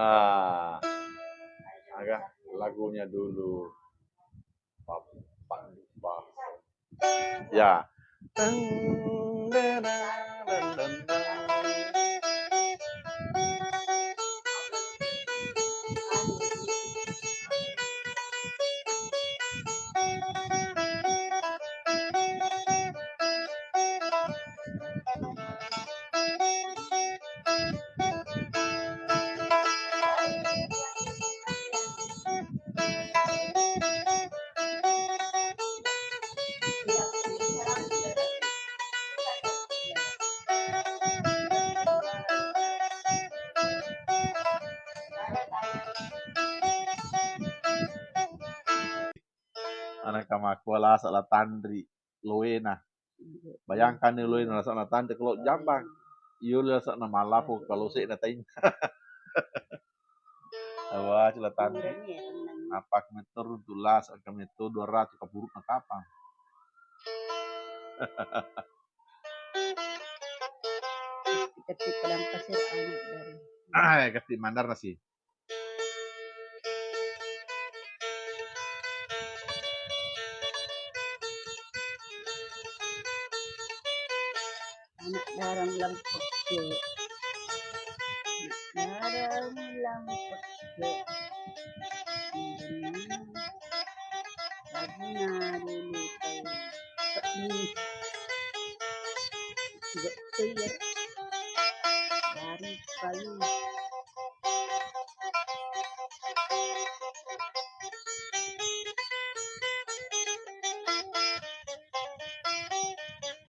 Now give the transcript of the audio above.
Ah, agak lagunya dulu. Bah. Ya. Anak kamakuala salah tandri loena. Bayangkan nih loena salah tandri kalau jambang. Iyo lihat sana malapu kalau sih natain. Awak salah tandri. Apa meter tulas, kami itu 200 keburu kapang. Ketik padang pasir anak dari. Kasih mandar nasi. Anak darang lampok ke. Darang lampok ke. Lagi dulu tapi tidak tuyat dari kayu.